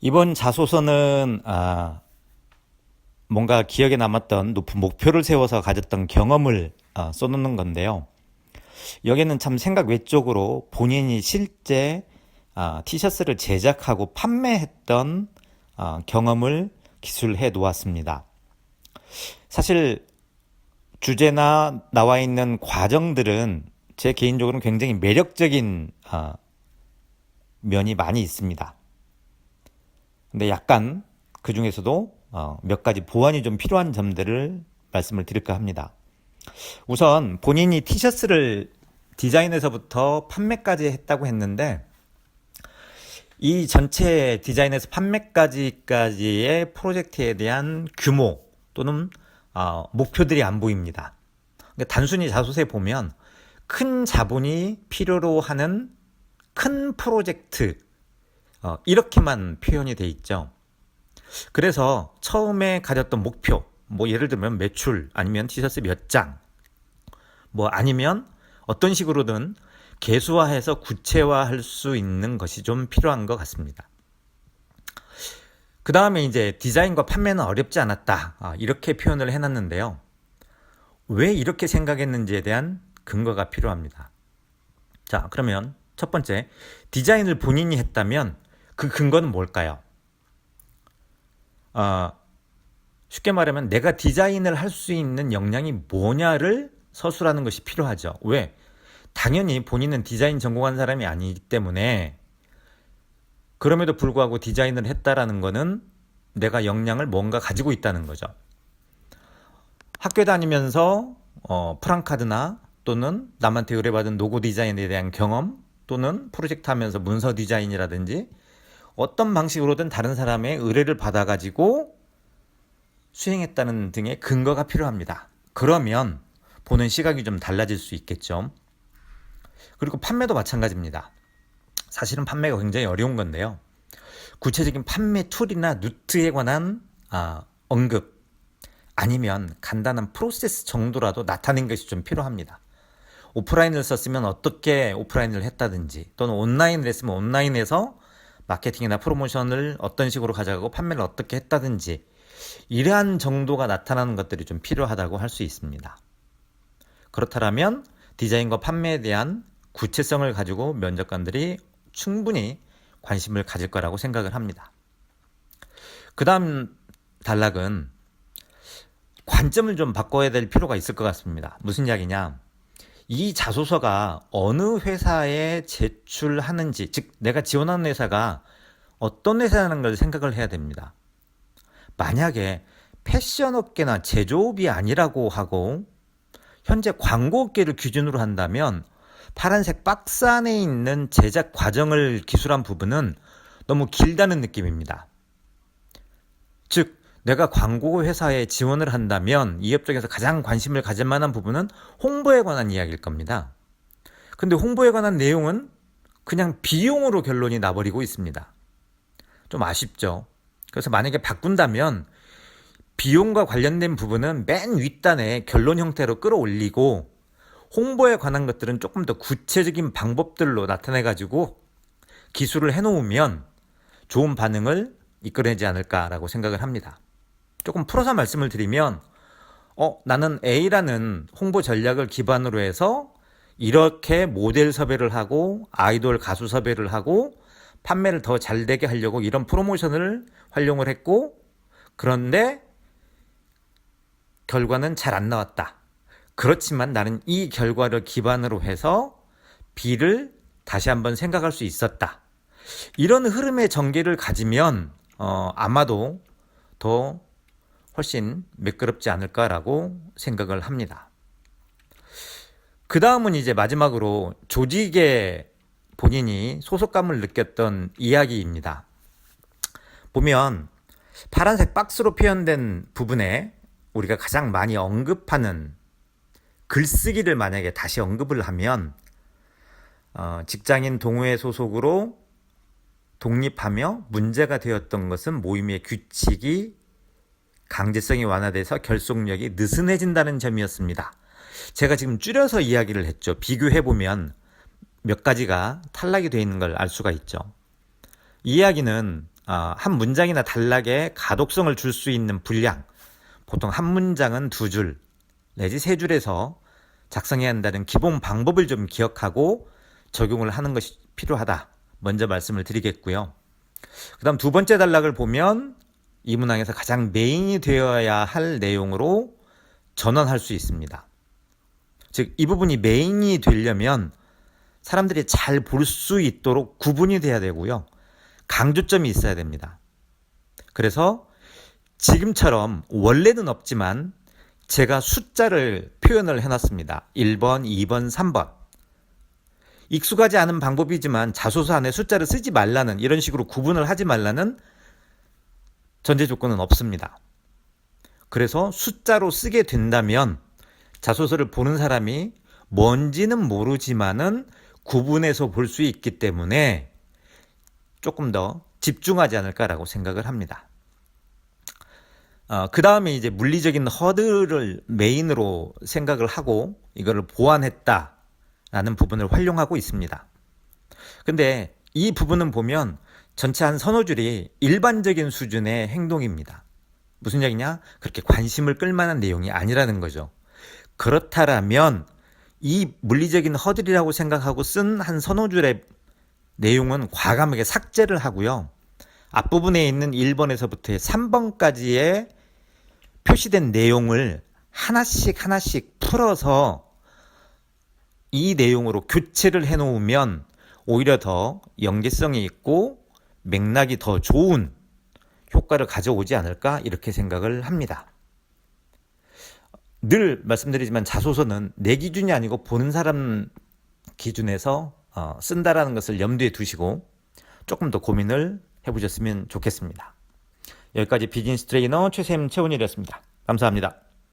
이번 자소서는 뭔가 기억에 남았던 높은 목표를 세워서 가졌던 경험을 써놓는 건데요. 여기는 참 생각 외적으로 본인이 실제 티셔츠를 제작하고 판매했던 경험을 기술해 놓았습니다. 사실 주제나 나와 있는 과정들은 제 개인적으로는 굉장히 매력적인 면이 많이 있습니다. 근데 약간 그 중에서도 몇 가지 보완이 좀 필요한 점들을 말씀을 드릴까 합니다. 우선 본인이 티셔츠를 디자인에서부터 판매까지 했다고 했는데 이 전체 디자인에서 판매까지의 프로젝트에 대한 규모 또는 목표들이 안 보입니다. 그러니까 단순히 자소서에 보면 큰 자본이 필요로 하는 큰 프로젝트 이렇게만 표현이 돼 있죠. 그래서 처음에 가졌던 목표, 뭐 예를 들면 매출 아니면 티셔츠 몇 장, 뭐 아니면 어떤 식으로든 개수화해서 구체화할 수 있는 것이 좀 필요한 것 같습니다. 그 다음에 이제 디자인과 판매는 어렵지 않았다, 이렇게 표현을 해놨는데요. 왜 이렇게 생각했는지에 대한 근거가 필요합니다. 자, 그러면 첫 번째, 디자인을 본인이 했다면 그 근거는 뭘까요? 쉽게 말하면 내가 디자인을 할 수 있는 역량이 뭐냐를 서술하는 것이 필요하죠. 왜? 당연히 본인은 디자인 전공한 사람이 아니기 때문에 그럼에도 불구하고 디자인을 했다라는 것은 내가 역량을 뭔가 가지고 있다는 거죠. 학교 다니면서 프랑카드나 또는 남한테 의뢰받은 로고 디자인에 대한 경험 또는 프로젝트 하면서 문서 디자인이라든지 어떤 방식으로든 다른 사람의 의뢰를 받아가지고 수행했다는 등의 근거가 필요합니다. 그러면 보는 시각이 좀 달라질 수 있겠죠. 그리고 판매도 마찬가지입니다. 사실은 판매가 굉장히 어려운 건데요. 구체적인 판매 툴이나 루트에 관한 언급 아니면 간단한 프로세스 정도라도 나타낸 것이 좀 필요합니다. 오프라인을 썼으면 어떻게 오프라인을 했다든지 또는 온라인을 했으면 온라인에서 마케팅이나 프로모션을 어떤 식으로 가져가고 판매를 어떻게 했다든지 이러한 정도가 나타나는 것들이 좀 필요하다고 할 수 있습니다. 그렇다면 디자인과 판매에 대한 구체성을 가지고 면접관들이 충분히 관심을 가질 거라고 생각을 합니다. 그 다음 단락은 관점을 좀 바꿔야 될 필요가 있을 것 같습니다. 무슨 이야기냐? 이 자소서가 어느 회사에 제출하는지, 즉 내가 지원하는 회사가 어떤 회사라는 걸 생각을 해야 됩니다. 만약에 패션업계나 제조업이 아니라고 하고 현재 광고업계를 기준으로 한다면 파란색 박스 안에 있는 제작 과정을 기술한 부분은 너무 길다는 느낌입니다. 즉 내가 광고 회사에 지원을 한다면 이 업종에서 가장 관심을 가질 만한 부분은 홍보에 관한 이야기일 겁니다. 근데 홍보에 관한 내용은 그냥 비용으로 결론이 나버리고 있습니다. 좀 아쉽죠. 그래서 만약에 바꾼다면 비용과 관련된 부분은 맨 윗단에 결론 형태로 끌어올리고 홍보에 관한 것들은 조금 더 구체적인 방법들로 나타내가지고 기술을 해놓으면 좋은 반응을 이끌어내지 않을까라고 생각을 합니다. 조금 풀어서 말씀을 드리면 나는 A라는 홍보 전략을 기반으로 해서 이렇게 모델 섭외를 하고 아이돌 가수 섭외를 하고 판매를 더 잘 되게 하려고 이런 프로모션을 활용을 했고 그런데 결과는 잘 안 나왔다. 그렇지만 나는 이 결과를 기반으로 해서 B를 다시 한번 생각할 수 있었다. 이런 흐름의 전개를 가지면 아마도 더 훨씬 매끄럽지 않을까라고 생각을 합니다. 그 다음은 이제 마지막으로 조직에 본인이 소속감을 느꼈던 이야기입니다. 보면 파란색 박스로 표현된 부분에 우리가 가장 많이 언급하는 글쓰기를 만약에 다시 언급을 하면 직장인 동호회 소속으로 독립하며 문제가 되었던 것은 모임의 규칙이 강제성이 완화돼서 결속력이 느슨해진다는 점이었습니다. 제가 지금 줄여서 이야기를 했죠. 비교해보면 몇 가지가 탈락이 되어 있는 걸 알 수가 있죠. 이 이야기는 한 문장이나 단락에 가독성을 줄 수 있는 분량, 보통 한 문장은 2줄 내지 3줄에서 작성해야 한다는 기본 방법을 좀 기억하고 적용을 하는 것이 필요하다. 먼저 말씀을 드리겠고요. 그 다음 두 번째 단락을 보면 이 문항에서 가장 메인이 되어야 할 내용으로 전환할 수 있습니다. 즉, 이 부분이 메인이 되려면 사람들이 잘 볼 수 있도록 구분이 돼야 되고요. 강조점이 있어야 됩니다. 그래서 지금처럼 원래는 없지만 제가 숫자를 표현을 해놨습니다. 1번, 2번, 3번. 익숙하지 않은 방법이지만 자소서 안에 숫자를 쓰지 말라는, 이런 식으로 구분을 하지 말라는 전제 조건은 없습니다. 그래서 숫자로 쓰게 된다면 자소서를 보는 사람이 뭔지는 모르지만은 구분해서 볼 수 있기 때문에 조금 더 집중하지 않을까라고 생각을 합니다. 그 다음에 이제 물리적인 허들을 메인으로 생각을 하고 이거를 보완했다라는 부분을 활용하고 있습니다. 근데 이 부분은 보면 전체 한 서너 줄이 일반적인 수준의 행동입니다. 무슨 얘기냐? 그렇게 관심을 끌만한 내용이 아니라는 거죠. 그렇다면 이 물리적인 허들이라고 생각하고 쓴 한 서너 줄의 내용은 과감하게 삭제를 하고요. 앞부분에 있는 1번에서부터 3번까지의 표시된 내용을 하나씩 풀어서 이 내용으로 교체를 해놓으면 오히려 더 연계성이 있고 맥락이 더 좋은 효과를 가져오지 않을까, 이렇게 생각을 합니다. 늘 말씀드리지만 자소서는 내 기준이 아니고 보는 사람 기준에서 쓴다라는 것을 염두에 두시고 조금 더 고민을 해보셨으면 좋겠습니다. 여기까지 비즈니스 트레이너 최샘 최원일이었습니다. 감사합니다.